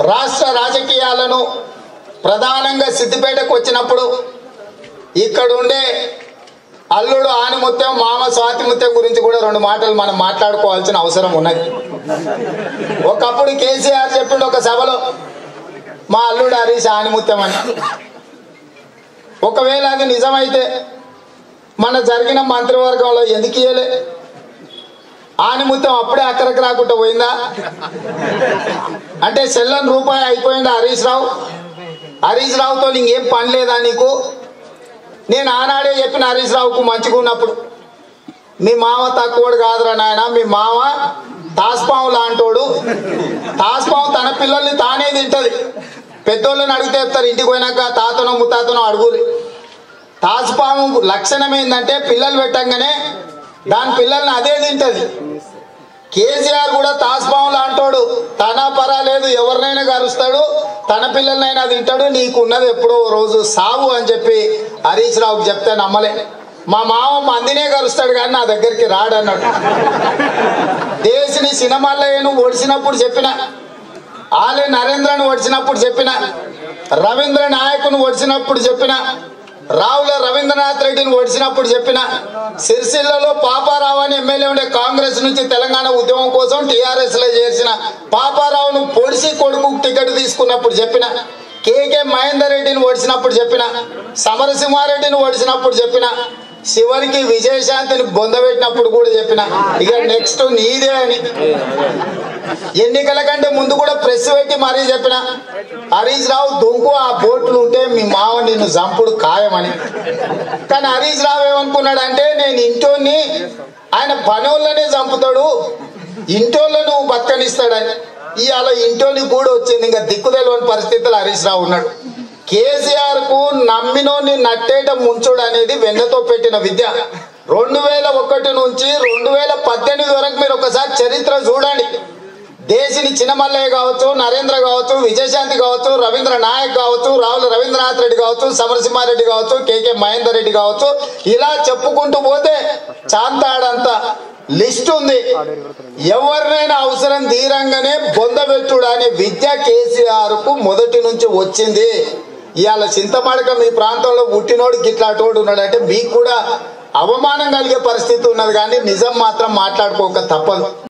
రాష్ట్ర రాజకీయాలను ప్రధానంగా సిద్దిపేటకు వచ్చినప్పుడు ఇక్కడ ఉండే అల్లుడు ఆనిముత్యం మామ స్వాతిముత్యం గురించి కూడా రెండు మాటలు మనం మాట్లాడుకోవాల్సిన అవసరం ఉన్నది. ఒకప్పుడు కేసీఆర్ చెప్పిండు ఒక సభలో, మా అల్లుడు హరీష్ ఆనిముత్యం అని. ఒకవేళ అది నిజమైతే మన జరిగిన మంత్రివర్గంలో ఎందుకు ఇయ్యలే? ఆనిముత్యం అప్పుడే అక్కడికి రాకుండా పోయిందా? అంటే చెల్లని రూపాయి అయిపోయిందా హరీష్ రావు? హరీష్ రావుతో ఇంకేం పని లేదా నీకు? నేను ఆనాడే చెప్పిన హరీష్ రావుకు మంచిగా ఉన్నప్పుడు, మీ మామ తక్కువడు కాదురా నాయన, మీ మామ తాస్పాము లాంటోడు. తాస్పాము తన పిల్లల్ని తానే తింటది. పెద్దోళ్ళని అడిగితే చెప్తారు, ఇంటికి పోయినాక తాతనో ముత్తాతనో అడుగురి. తాస్పాము లక్షణం ఏంటంటే పిల్లలు పెట్టంగానే దాని పిల్లల్ని అదే తింటది. కేసీఆర్ కూడా తాస్పాము లాంటోడు, తన పర్వాలేదు ఎవరినైనా కరుస్తాడు, తన పిల్లలనైనా తింటాడు, నీకున్నది ఎప్పుడో రోజు సావు అని చెప్పి హరీష్ రావుకి చెప్తే నమ్మలే. మా మామ మందినే కరుస్తాడు కానీ నా దగ్గరికి రాడన్నాడు. దేశిని సినిమాలను ఒడిసినప్పుడు చెప్పిన, ఆలే నరేంద్రను ఒడిసినప్పుడు చెప్పిన, రవీంద్ర నాయకును ఒడిసినప్పుడు చెప్పిన, రావుల రవీంద్రనాథ్ రెడ్డిని ఓడిసినప్పుడు చెప్పిన, సిరిసిల్లలో పాపారావు అని ఎమ్మెల్యే ఉండే కాంగ్రెస్ నుంచి తెలంగాణ ఉద్యమం కోసం టీఆర్ఎస్ లో చేర్చిన పాపారావును పొడిసి కొడుకు టికెట్ తీసుకున్నప్పుడు చెప్పిన, కేకే మహేందర్ రెడ్డిని ఓడిసినప్పుడు చెప్పిన, సమరసింహారెడ్డిని ఓడిసినప్పుడు చెప్పిన, చివరికి విజయశాంతిని బొందబెట్టినప్పుడు కూడా చెప్పిన, ఇక నెక్స్ట్ నీదే అని. ఎన్నికల కంటే ముందు కూడా ప్రెస్ పెట్టి మరీ చెప్పిన, హరీష్ రావు దొంకు ఆ బోట్లు ఉంటే మీ మావ నిన్ను చంపుడు ఖాయమని. కానీ హరీష్ రావు ఏమనుకున్నాడు అంటే, నేను ఇంటోని ఆయన పనోళ్ళనే చంపుతాడు, ఇంటోళ్ళను బతకనిస్తాడని. ఇవాళ ఇంటోని కూడా వచ్చింది. ఇంకా దిక్కుదెలవని పరిస్థితులు హరీష్ రావు ఉన్నాడు. కేసీఆర్ కు నమ్మినోని నట్టేట ముంచుడు అనేది వెన్నతో పెట్టిన విద్య. 2001 నుంచి 2018 వరకు మీరు ఒకసారి చరిత్ర చూడండి. దేశిని చిన్నమల్లయ్య కావచ్చు, నరేంద్ర కావచ్చు, విజయశాంతి కావచ్చు, రవీంద్ర నాయక్ కావచ్చు, రావుల రవీంద్రనాథ్ రెడ్డి కావచ్చు, సమరసింహారెడ్డి కావచ్చు, కేకే మహేందర్ రెడ్డి కావచ్చు, ఇలా చెప్పుకుంటూ పోతే చాంతాడంత లిస్ట్ ఉంది. ఎవరినైనా అవసరం తీరంగానే బొందబెట్టుడు అనే విద్య కేసీఆర్ కు మొదటి నుంచి వచ్చింది. ఇవాళ చింతమడక మీ ప్రాంతంలో పుట్టినోడు గిట్లాటోడు ఉన్నాడు అంటే మీకు కూడా అవమానం కలిగే పరిస్థితి ఉన్నది. కానీ నిజం మాత్రం మాట్లాడుకోక తప్పదు.